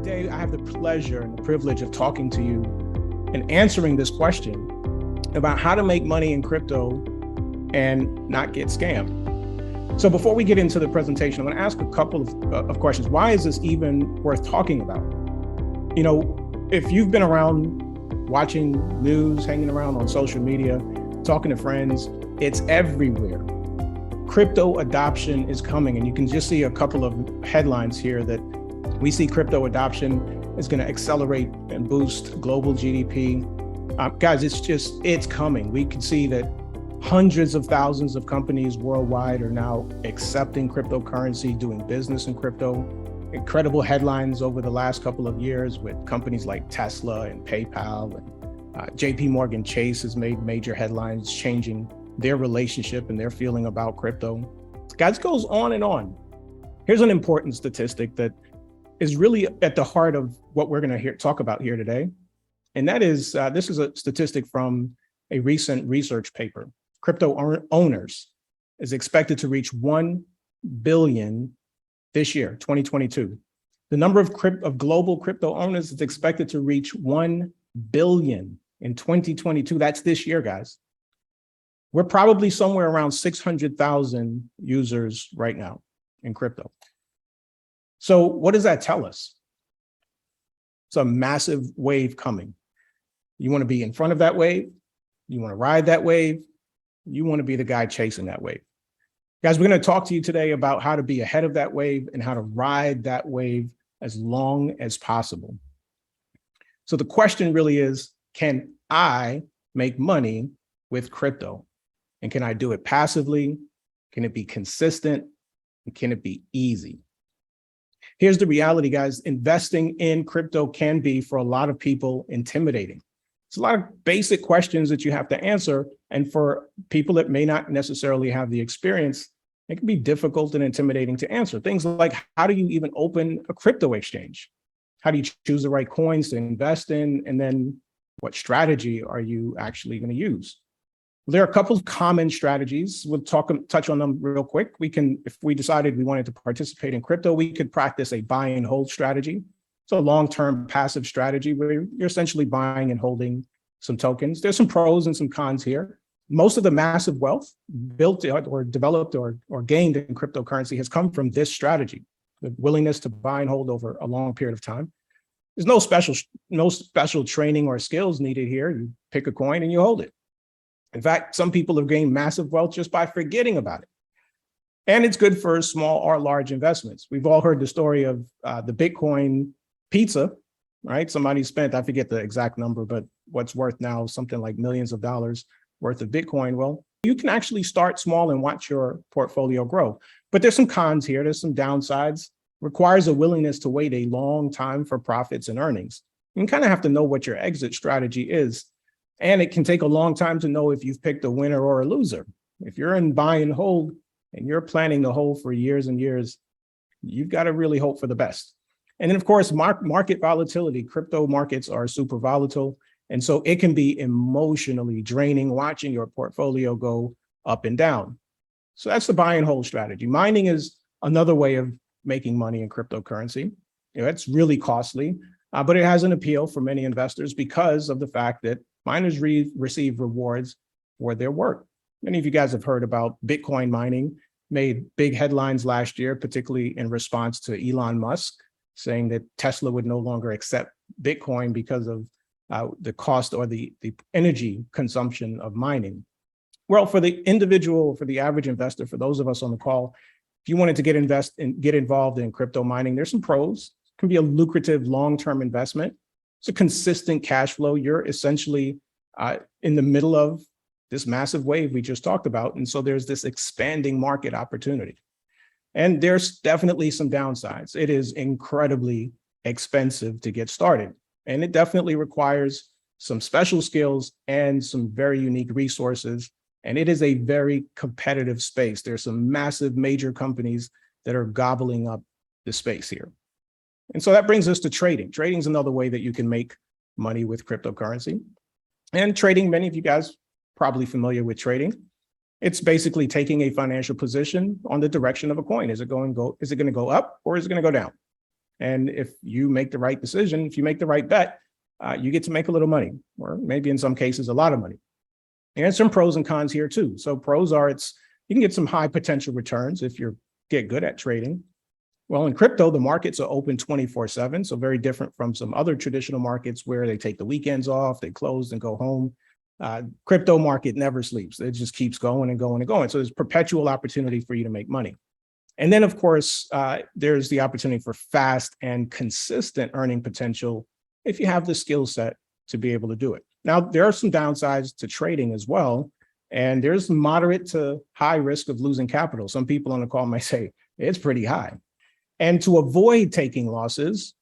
Today, I have the pleasure and the privilege of talking to you and answering this question about how to make money in crypto and not get scammed. So before we get into the presentation, I'm going to ask a couple of questions. Why is this even worth talking about? You know, if you've been around watching news, hanging around on social media, talking to friends, it's everywhere. Crypto adoption is coming, and you can just see a couple of headlines here that we see crypto adoption is going to accelerate and boost global GDP. Guys, it's coming. We can see that hundreds of thousands of companies worldwide are now accepting cryptocurrency, doing business in crypto. Incredible headlines over the last couple of years with companies like Tesla and PayPal, and JP Morgan Chase has made major headlines changing their relationship and their feeling about crypto. Guys, goes on and on. Here's an important statistic that is really at the heart of what we're going to talk about here today. And that is, this is a statistic from a recent research paper. Crypto owners is expected to reach 1 billion this year, 2022. The number of global crypto owners is expected to reach 1 billion in 2022. That's this year, guys. We're probably somewhere around 600,000 users right now in crypto. So what does that tell us? It's a massive wave coming. You want to be in front of that wave. You want to ride that wave. You want to be the guy chasing that wave. Guys, we're going to talk to you today about how to be ahead of that wave and how to ride that wave as long as possible. So the question really is, can I make money with crypto? And can I do it passively? Can it be consistent? And can it be easy? Here's the reality, guys. Investing in crypto can be, for a lot of people, intimidating. It's a lot of basic questions that you have to answer. And for people that may not necessarily have the experience, it can be difficult and intimidating to answer. Things like, how do you even open a crypto exchange? How do you choose the right coins to invest in? And then what strategy are you actually going to use? There are a couple of common strategies. We'll touch on them real quick. We can, if we decided we wanted to participate in crypto, we could practice a buy and hold strategy. So a long-term passive strategy where you're essentially buying and holding some tokens. There's some pros and some cons here. Most of the massive wealth built or developed or gained in cryptocurrency has come from this strategy, the willingness to buy and hold over a long period of time. There's no special training or skills needed here. You pick a coin and you hold it. In fact, some people have gained massive wealth just by forgetting about it. And it's good for small or large investments. We've all heard the story of the Bitcoin pizza, right? Somebody spent, I forget the exact number, but what's worth now something like millions of dollars worth of Bitcoin. Well, you can actually start small and watch your portfolio grow. But there's some cons here. There's some downsides. Requires a willingness to wait a long time for profits and earnings. You kind of have to know what your exit strategy is. And it can take a long time to know if you've picked a winner or a loser. If you're in buy and hold and you're planning to hold for years and years, you've got to really hope for the best. And then, of course, market volatility. Crypto markets are super volatile. And so it can be emotionally draining watching your portfolio go up and down. So that's the buy and hold strategy. Mining is another way of making money in cryptocurrency. You know, it's really costly, but it has an appeal for many investors because of the fact that miners receive rewards for their work. Many of you guys have heard about Bitcoin mining, made big headlines last year, particularly in response to Elon Musk saying that Tesla would no longer accept Bitcoin because of the cost or the energy consumption of mining. Well, for the individual, for the average investor, for those of us on the call, if you wanted to get involved in crypto mining, there's some pros. It can be a lucrative long-term investment. It's a consistent cash flow. You're essentially in the middle of this massive wave we just talked about. And so there's this expanding market opportunity. And there's definitely some downsides. It is incredibly expensive to get started. And it definitely requires some special skills and some very unique resources. And it is a very competitive space. There's some massive major companies that are gobbling up the space here. And so that brings us to trading. Trading is another way that you can make money with cryptocurrency. And trading, many of you guys probably familiar with trading. It's basically taking a financial position on the direction of a coin. Is it going to go up or is it going to go down? And if you make the right decision, if you make the right bet, you get to make a little money, or maybe in some cases, a lot of money. And some pros and cons here too. So pros are you can get some high potential returns if you get good at trading. Well, in crypto, the markets are open 24/7. So very different from some other traditional markets where they take the weekends off, they close and go home. Crypto market never sleeps. It just keeps going and going and going. So there's perpetual opportunity for you to make money. And then, of course, there's the opportunity for fast and consistent earning potential if you have the skill set to be able to do it. Now, there are some downsides to trading as well, and there's moderate to high risk of losing capital. Some people on the call might say it's pretty high. And to avoid taking losses,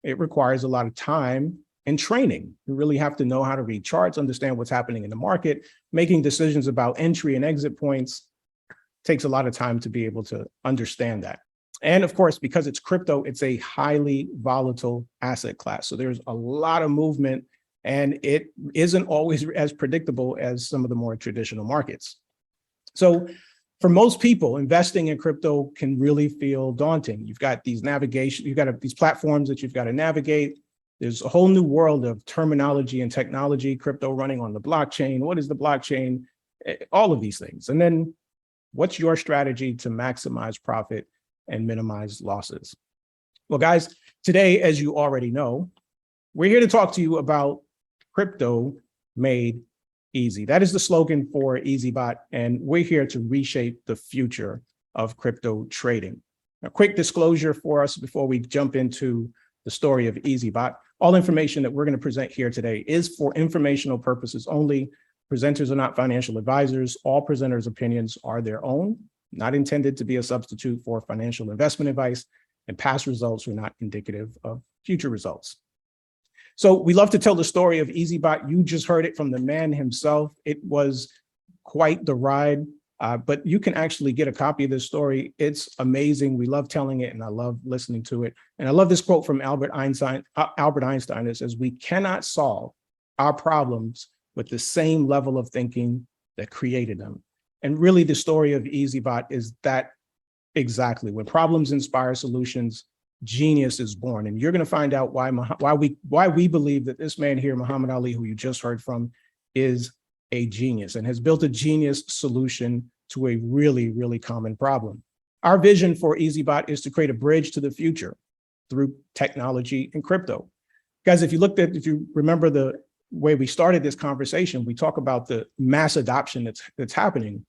it requires a lot of time and training. You really have to know how to read charts, understand what's happening in the market. Making decisions about entry and exit points takes a lot of time to be able to understand that. And of course, because it's crypto, it's a highly volatile asset class. So there's a lot of movement, and it isn't always as predictable as some of the more traditional markets. So for most people, investing in crypto can really feel daunting. You've got these these platforms that you've got to navigate. There's a whole new world of terminology and technology, crypto running on the blockchain. What is the blockchain? All of these things. And then what's your strategy to maximize profit and minimize losses? Well, guys, today, as you already know, we're here to talk to you about crypto made easy. That is the slogan for EazyBot, and we're here to reshape the future of crypto trading. A quick disclosure for us before we jump into the story of EazyBot. All information that we're going to present here today is for informational purposes only. Presenters are not financial advisors. All presenters' opinions are their own, not intended to be a substitute for financial investment advice, and past results are not indicative of future results. So we love to tell the story of EazyBot. You just heard it from the man himself. It was quite the ride, but you can actually get a copy of this story. It's amazing. We love telling it, and I love listening to it. And I love this quote from Albert Einstein that says, "We cannot solve our problems with the same level of thinking that created them." And really, the story of EazyBot is that exactly. When problems inspire solutions, genius is born. And you're going to find out why we believe that this man here, Muhammad Ali, who you just heard from, is a genius and has built a genius solution to a really, really common problem. Our vision for EazyBot is to create a bridge to the future through technology and crypto. Guys, if you remember the way we started this conversation, we talk about the mass adoption that's happening,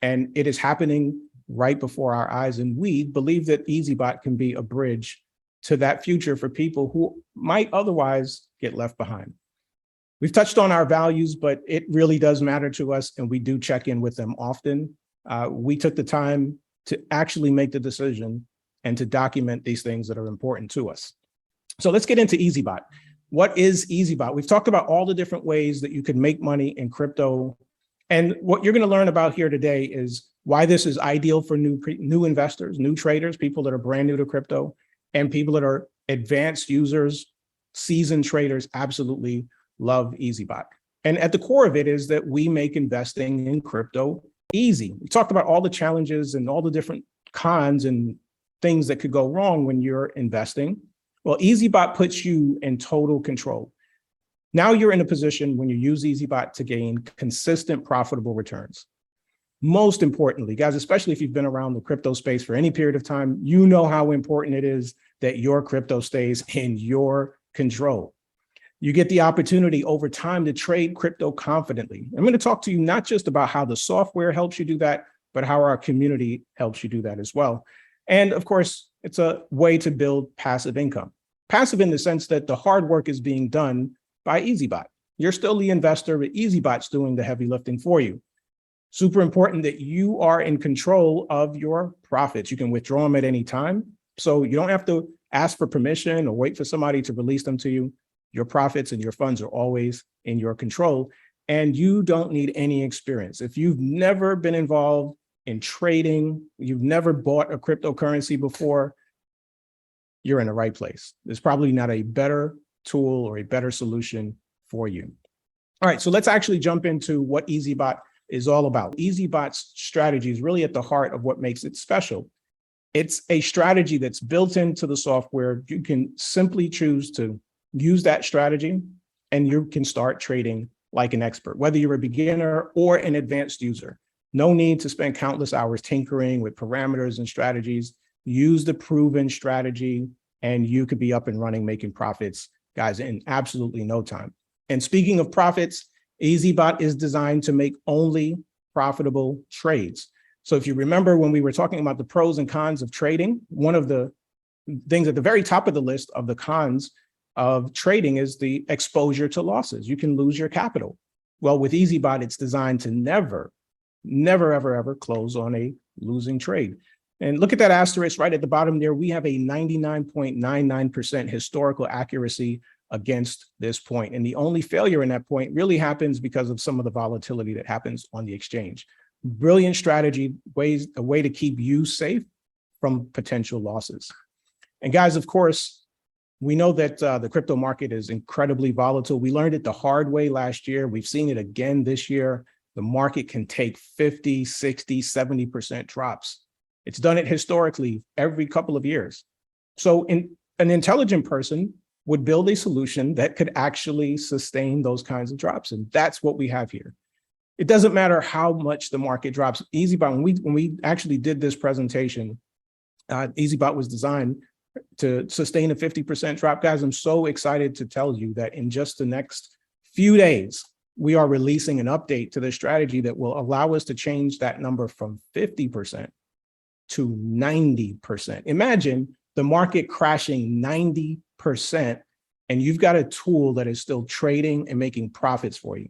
and it is happening right before our eyes. And we believe that EazyBot can be a bridge to that future for people who might otherwise get left behind. We've touched on our values, but it really does matter to us, and we do check in with them often. We took the time to actually make the decision and to document these things that are important to us. So let's get into EazyBot. What is EazyBot? We've talked about all the different ways that you can make money in crypto. And what you're going to learn about here today is why this is ideal for new investors, new traders, people that are brand new to crypto, and people that are advanced users, seasoned traders absolutely love EazyBot. And at the core of it is that we make investing in crypto easy. We talked about all the challenges and all the different cons and things that could go wrong when you're investing. Well, EazyBot puts you in total control. Now you're in a position when you use EazyBot to gain consistent, profitable returns. Most importantly, guys, especially if you've been around the crypto space for any period of time, you know how important it is that your crypto stays in your control. You get the opportunity over time to trade crypto confidently. I'm going to talk to you not just about how the software helps you do that, but how our community helps you do that as well. And of course, it's a way to build passive income. Passive in the sense that the hard work is being done by EazyBot. You're still the investor, but EazyBot's doing the heavy lifting for you. Super important that you are in control of your profits. You can withdraw them at any time. So you don't have to ask for permission or wait for somebody to release them to you. Your profits and your funds are always in your control, and you don't need any experience. If you've never been involved in trading, you've never bought a cryptocurrency before, you're in the right place. There's probably not a better tool or a better solution for you. All right, so let's actually jump into what EazyBot is all about. EazyBot's strategy is really at the heart of what makes it special. It's a strategy that's built into the software. You can simply choose to use that strategy and you can start trading like an expert, whether you're a beginner or an advanced user. No need to spend countless hours tinkering with parameters and strategies. Use the proven strategy and you could be up and running, making profits, guys, in absolutely no time. And speaking of profits, EazyBot is designed to make only profitable trades. So if you remember when we were talking about the pros and cons of trading, one of the things at the very top of the list of the cons of trading is the exposure to losses. You can lose your capital. Well, with EazyBot, it's designed to never, ever close on a losing trade. And look at that asterisk right at the bottom there. We have a 99.99% historical accuracy against this point. And the only failure in that point really happens because of some of the volatility that happens on the exchange. Brilliant strategy, a way to keep you safe from potential losses. And guys, of course, we know that the crypto market is incredibly volatile. We learned it the hard way last year. We've seen it again this year. The market can take 50, 60, 70% drops. It's done it historically every couple of years. So an intelligent person would build a solution that could actually sustain those kinds of drops. And that's what we have here. It doesn't matter how much the market drops. EazyBot, when we actually did this presentation, EazyBot was designed to sustain a 50% drop. Guys, I'm so excited to tell you that in just the next few days, we are releasing an update to the strategy that will allow us to change that number from 50% to 90%. Imagine the market crashing 90%, and you've got a tool that is still trading and making profits for you.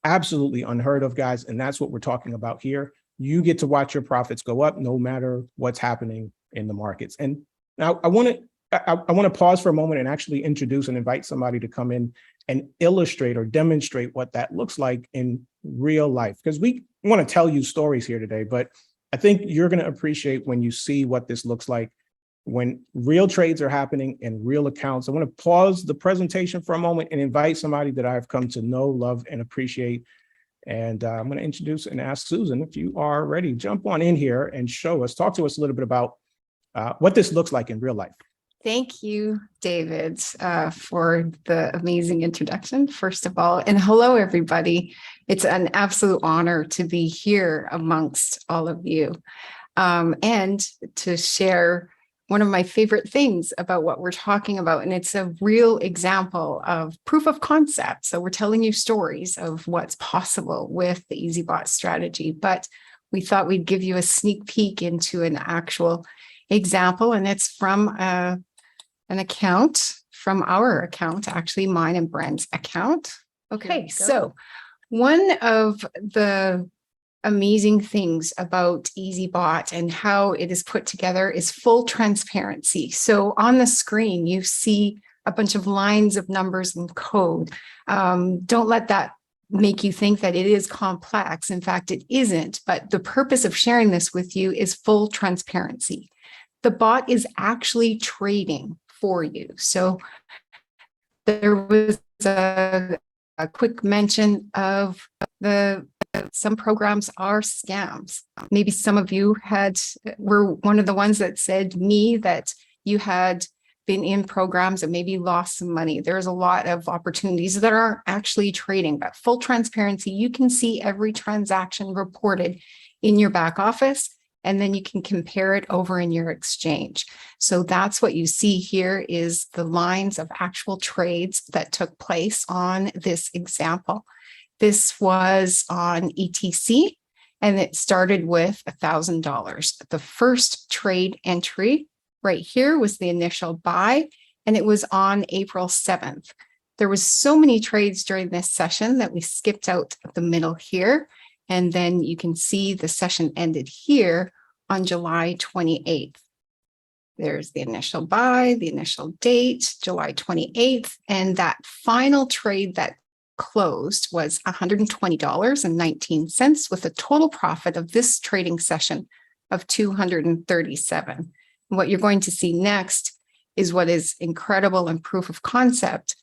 Absolutely unheard of, guys, and that's what we're talking about here. You get to watch your profits go up no matter what's happening in the markets. And now I want to pause for a moment and actually introduce and invite somebody to come in and illustrate or demonstrate what that looks like in real life, because we want to tell you stories here today, but I think you're going to appreciate when you see what this looks like when real trades are happening in real accounts. I want to pause the presentation for a moment and invite somebody that I've come to know, love, and appreciate. And I'm going to introduce and ask Susan, if you are ready, jump on in here and talk to us a little bit about what this looks like in real life. Thank you, David, for the amazing introduction, first of all. And hello, everybody. It's an absolute honor to be here amongst all of you and to share one of my favorite things about what we're talking about. And it's a real example of proof of concept. So we're telling you stories of what's possible with the EazyBot strategy, but we thought we'd give you a sneak peek into an actual example. And it's from an account, from our account, actually mine and Brent's account. Okay, so one of the amazing things about EazyBot and how it is put together is full transparency. So on the screen, you see a bunch of lines of numbers and code. Don't let that make you think that it is complex. In fact, it isn't. But the purpose of sharing this with you is full transparency. The bot is actually trading for you. So there was a quick mention of some programs are scams. Maybe some of you were one of the ones that said me that you had been in programs and maybe lost some money. There's a lot of opportunities that aren't actually trading, but full transparency, you can see every transaction reported in your back office, and then you can compare it over in your exchange. So that's what you see here is the lines of actual trades that took place on this example. This was on ETC, and it started with $1,000. The first trade entry right here was the initial buy, and it was on April 7th. There was so many trades during this session that we skipped out the middle here. And then you can see the session ended here on July 28th. There's the initial buy, the initial date, July 28th. And that final trade that closed was $120.19 with a total profit of this trading session of $237. What you're going to see next is what is incredible and proof of concept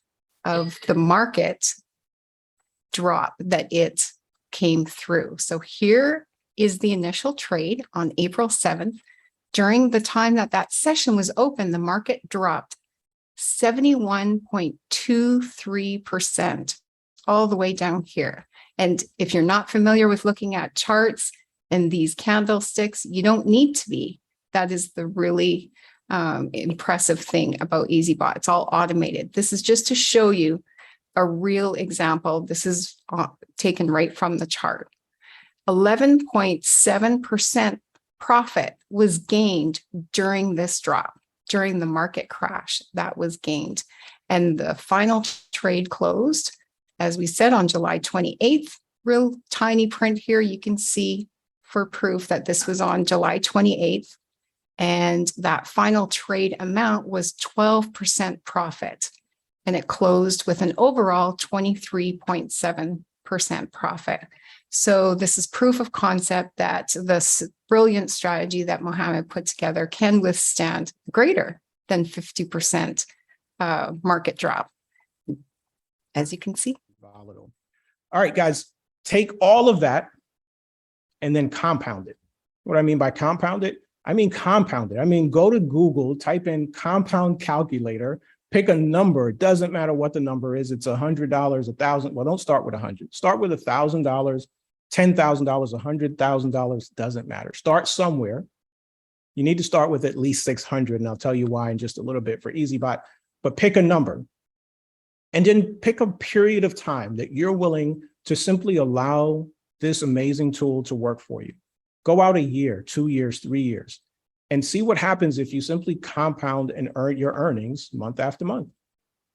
of the market drop that it came through. So here is the initial trade on April 7th. During the time that that session was open, the market dropped 71.23%, all the way down here. And if you're not familiar with looking at charts and these candlesticks, you don't need to be. That is the really impressive thing about EazyBot. It's all automated. This is just to show you a real example. This is taken right from the chart. 11.7% profit was gained during this drop, during the market crash that was gained. And the final trade closed, as we said, on July 28th. Real tiny print here. You can see for proof that this was on July 28th. And that final trade amount was 12% profit. And it closed with an overall 23.7% profit. So this is proof of concept that this brilliant strategy that Mohammed put together can withstand greater than 50% market drop, as you can see. Volatile. All right, guys, take all of that and then compound it. What I mean by compound it, I mean compound it. I mean, go to Google, type in compound calculator, pick a number. It doesn't matter what the number is. It's $100, $1,000. Well, don't start with 100. Start with $1,000, $10,000, $100,000. Doesn't matter. Start somewhere. You need to start with at least 600, and I'll tell you why in just a little bit for EazyBot. But pick a number, and then pick a period of time that you're willing to simply allow this amazing tool to work for you. Go out a year, 2 years, 3 years, and see what happens if you simply compound and earn your earnings month after month.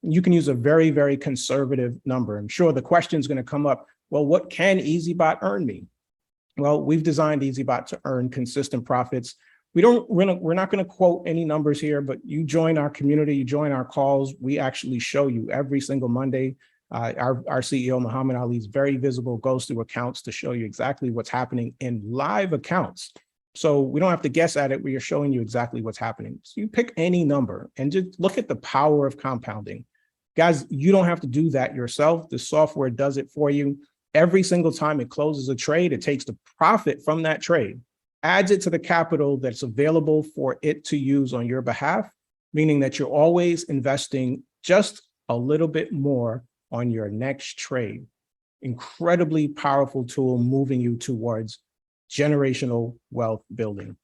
You can use a very, very conservative number. I'm sure the question is going to come up, well, what can EazyBot earn me? Well, we've designed EazyBot to earn consistent profits. We're not going to quote any numbers here, but you join our community, you join our calls. We actually show you every single Monday. Our CEO, Muhammad Ali, is very visible, goes through accounts to show you exactly what's happening in live accounts. So we don't have to guess at it. We are showing you exactly what's happening. So you pick any number and just look at the power of compounding. Guys, you don't have to do that yourself. The software does it for you. Every single time it closes a trade, it takes the profit from that trade, adds it to the capital that's available for it to use on your behalf, meaning that you're always investing just a little bit more on your next trade. Incredibly powerful tool moving you towards generational wealth building.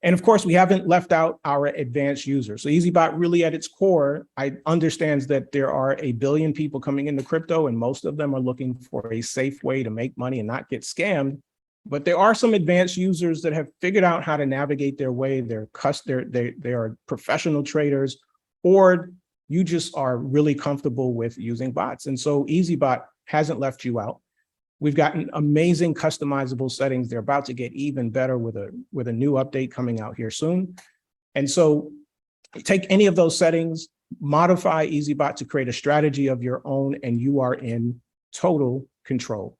And of course, we haven't left out our advanced users. So EazyBot really at its core, understands that there are 1 billion people coming into crypto, and most of them are looking for a safe way to make money and not get scammed. But there are some advanced users that have figured out how to navigate their way. They are professional traders, or you just are really comfortable with using bots. And so EazyBot hasn't left you out. We've gotten amazing customizable settings. They're about to get even better with a new update coming out here soon. And so take any of those settings, modify EazyBot to create a strategy of your own, and you are in total control.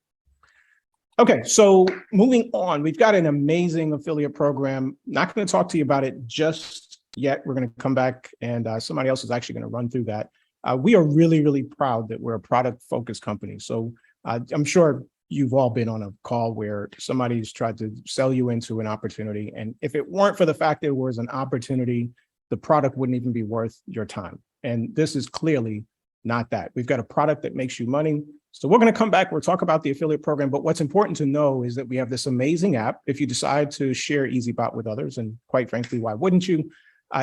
Okay, so moving on, we've got an amazing affiliate program. Not going to talk to you about it just yet. We're going to come back, and somebody else is actually going to run through that. We are really, really proud that we're a product-focused company. So I'm sure you've all been on a call where somebody's tried to sell you into an opportunity. And if it weren't for the fact that it was an opportunity, the product wouldn't even be worth your time. And this is clearly not that. We've got a product that makes you money. So we're going to come back. We'll talk about the affiliate program. But what's important to know is that we have this amazing app. If you decide to share EazyBot with others, and quite frankly, why wouldn't you?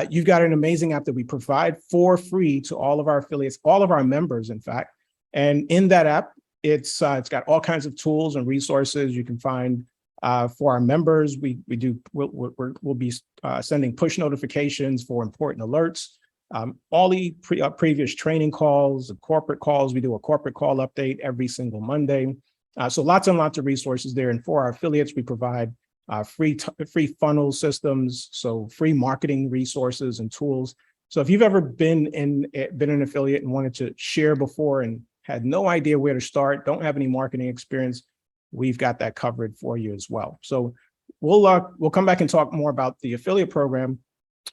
You've got an amazing app that we provide for free to all of our affiliates, all of our members, in fact. And in that app, it's got all kinds of tools and resources you can find for our members. We'll be sending push notifications for important alerts. All the previous training calls, corporate calls. We do a corporate call update every single Monday. So lots and lots of resources there. And for our affiliates, we provide free funnel systems, so free marketing resources and tools. So if you've ever been an affiliate and wanted to share before and had no idea where to start, don't have any marketing experience, we've got that covered for you as well. So we'll come back and talk more about the affiliate program,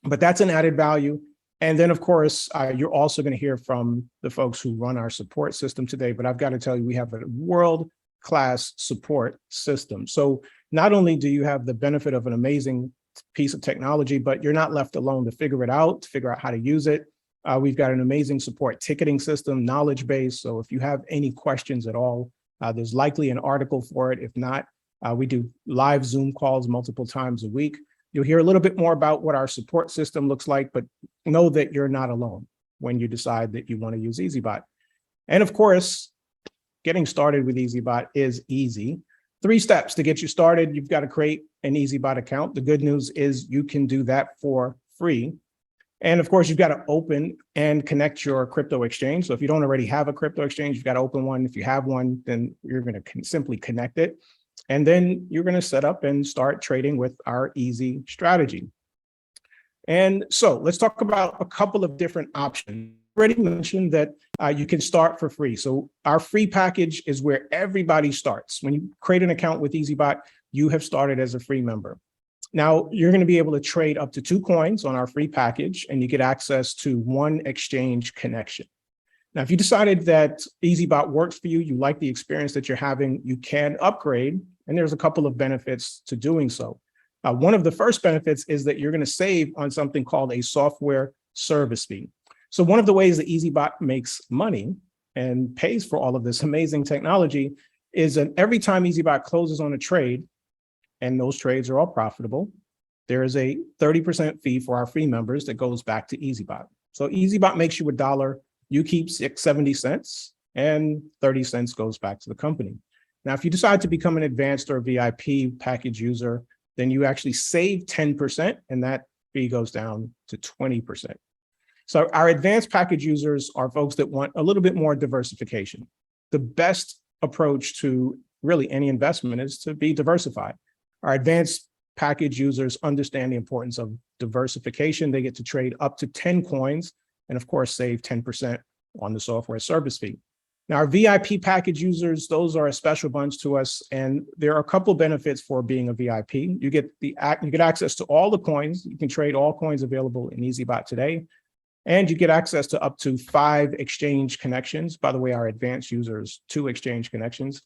but that's an added value. And then, of course, you're also going to hear from the folks who run our support system today. But I've got to tell you, we have a world-class support system. So not only do you have the benefit of an amazing piece of technology, but you're not left alone to figure it out, to figure out how to use it. We've got an amazing support ticketing system, knowledge base. So if you have any questions at all, there's likely an article for it. If not, we do live Zoom calls multiple times a week. You'll hear a little bit more about what our support system looks like, but know that you're not alone when you decide that you want to use EazyBot. And of course, getting started with EazyBot is easy. 3 steps to get you started. You've got to create an EazyBot account. The good news is you can do that for free. And of course, you've got to open and connect your crypto exchange. So if you don't already have a crypto exchange, you've got to open one. If you have one, then you're going to simply connect it. And then you're going to set up and start trading with our Eazy strategy. And so let's talk about a couple of different options. I already mentioned that you can start for free. So our free package is where everybody starts. When you create an account with EazyBot, you have started as a free member. Now you're going to be able to trade up to 2 coins on our free package, and you get access to 1 exchange connection. Now, if you decided that EazyBot works for you, you like the experience that you're having, you can upgrade, and there's a couple of benefits to doing so. One of the first benefits is that you're going to save on something called a software service fee. So one of the ways that EazyBot makes money and pays for all of this amazing technology is that every time EazyBot closes on a trade, and those trades are all profitable, there is a 30% fee for our free members that goes back to EazyBot. So EazyBot makes you $1, you keep 70 cents, and 30 cents goes back to the company. Now, if you decide to become an advanced or VIP package user, then you actually save 10%, and that fee goes down to 20%. So our advanced package users are folks that want a little bit more diversification. The best approach to really any investment is to be diversified. Our advanced package users understand the importance of diversification. They get to trade up to 10 coins and of course save 10% on the software service fee. Now our VIP package users, those are a special bunch to us, and there are a couple benefits for being a VIP. You get access to all the coins. You can trade all coins available in EazyBot today, and you get access to up to 5 exchange connections. By the way, our advanced users, 2 exchange connections.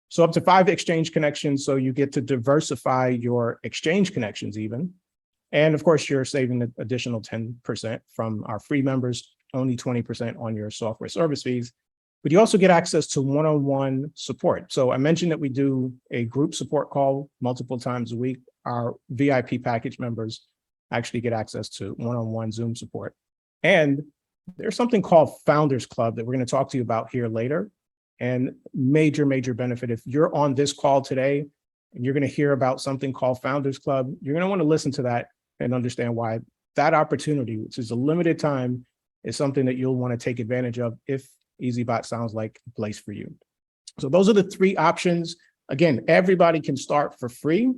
So up to 5 exchange connections, so you get to diversify your exchange connections even. And of course, you're saving an additional 10% from our free members, only 20% on your software service fees. But you also get access to one-on-one support. So I mentioned that we do a group support call multiple times a week. Our VIP package members actually get access to one-on-one Zoom support. And there's something called Founders Club that we're going to talk to you about here later. And major benefit. If you're on this call today and you're going to hear about something called Founders Club, you're going to want to listen to that and understand why that opportunity, which is a limited time, is something that you'll want to take advantage of if EazyBot sounds like a place for you. So those are the 3 options. Again, everybody can start for free,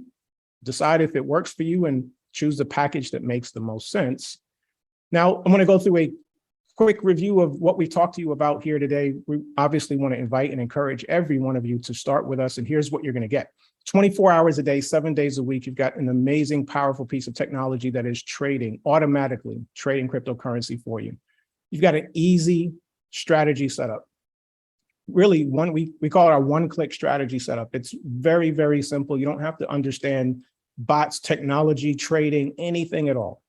decide if it works for you, and choose the package that makes the most sense. Now, I'm going to go through a quick review of what we've talked to you about here today. We obviously want to invite and encourage every one of you to start with us. And here's what you're going to get. 24 hours a day, 7 days a week, you've got an amazing, powerful piece of technology that is automatically trading cryptocurrency for you. You've got an easy strategy setup. Really, we call it our one-click strategy setup. It's very simple. You don't have to understand bots, technology, trading, anything at all.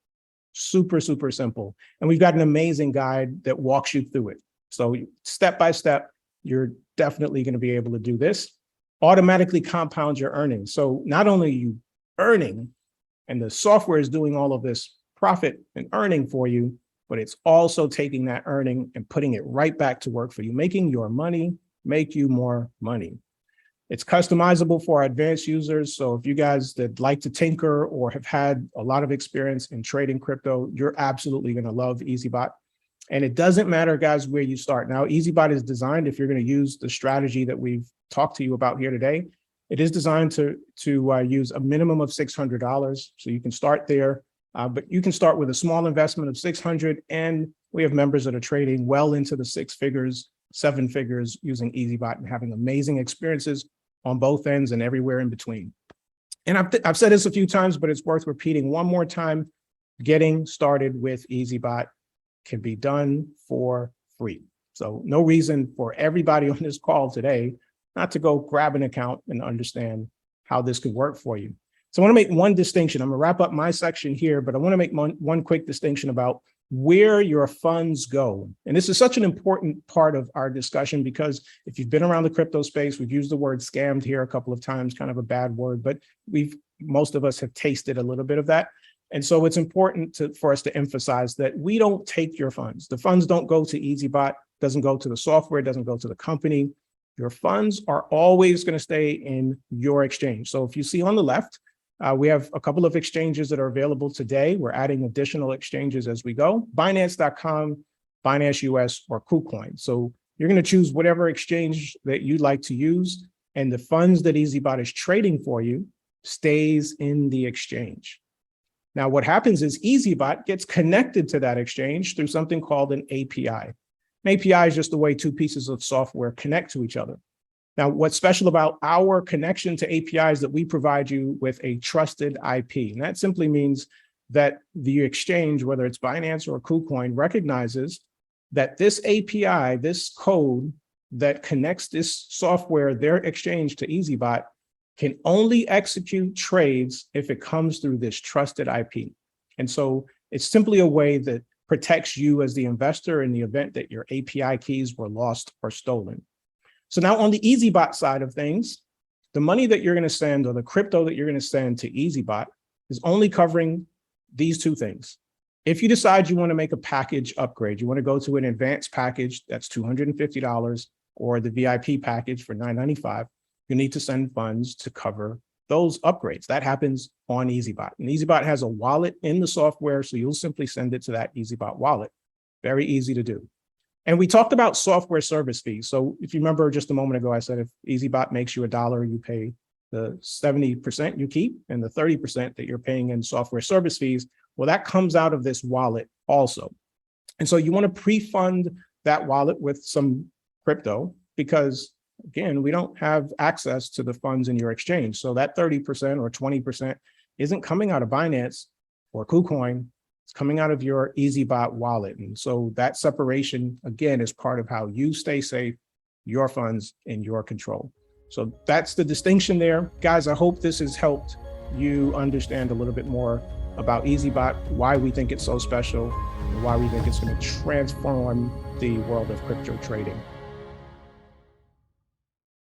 Super simple. And we've got an amazing guide that walks you through it. So step by step, you're definitely going to be able to do this. Automatically compound your earnings. So not only are you earning, and the software is doing all of this profit and earning for you, but it's also taking that earning and putting it right back to work for you, making your money make you more money. It's customizable for our advanced users. So if you guys that like to tinker or have had a lot of experience in trading crypto, you're absolutely going to love EazyBot. And it doesn't matter, guys, where you start. Now, EazyBot is designed, if you're going to use the strategy that we've talked to you about here today, it is designed to use a minimum of $600. So you can start there, but you can start with a small investment of $600. And we have members that are trading well into the 6 figures, 7 figures using EazyBot and having amazing experiences on both ends and everywhere in between. And I've said this a few times, but it's worth repeating one more time. Getting started with EazyBot can be done for free. So no reason for everybody on this call today not to go grab an account and understand how this could work for you. So I want to make one distinction. I'm going to wrap up my section here, but I want to make one quick distinction about where your funds go. And this is such an important part of our discussion, because if you've been around the crypto space, we've used the word scammed here a couple of times, kind of a bad word, but most of us have tasted a little bit of that. And so it's important for us to emphasize that we don't take your funds. The funds don't go to EazyBot, doesn't go to the software, doesn't go to the company. Your funds are always going to stay in your exchange. So if you see on the left, we have a couple of exchanges that are available today. We're adding additional exchanges as we go: Binance.com, Binance US, or KuCoin. So you're going to choose whatever exchange that you'd like to use, and the funds that EazyBot is trading for you stays in the exchange. Now, what happens is EazyBot gets connected to that exchange through something called an API. An API is just the way two pieces of software connect to each other. Now, what's special about our connection to API is that we provide you with a trusted IP. And that simply means that the exchange, whether it's Binance or KuCoin, recognizes that this API, this code that connects this software, their exchange, to EazyBot, can only execute trades if it comes through this trusted IP. And so it's simply a way that protects you as the investor in the event that your API keys were lost or stolen. So now on the EazyBot side of things, the money that you're going to send, or the crypto that you're going to send to EazyBot, is only covering these two things. If you decide you want to make a package upgrade, you want to go to an advanced package that's $250, or the VIP package for $995, you need to send funds to cover those upgrades. That happens on EazyBot. And EazyBot has a wallet in the software, so you'll simply send it to that EazyBot wallet. Very easy to do. And we talked about software service fees. So if you remember just a moment ago, I said if EazyBot makes you $1, you pay the 70% you keep, and the 30% that you're paying in software service fees, well, that comes out of this wallet also. And so you want to pre-fund that wallet with some crypto, because again, we don't have access to the funds in your exchange. So that 30% or 20% isn't coming out of Binance or KuCoin. It's coming out of your EazyBot wallet. And so that separation, again, is part of how you stay safe, your funds in your control. So that's the distinction there. Guys, I hope this has helped you understand a little bit more about EazyBot, why we think it's so special, and why we think it's going to transform the world of crypto trading.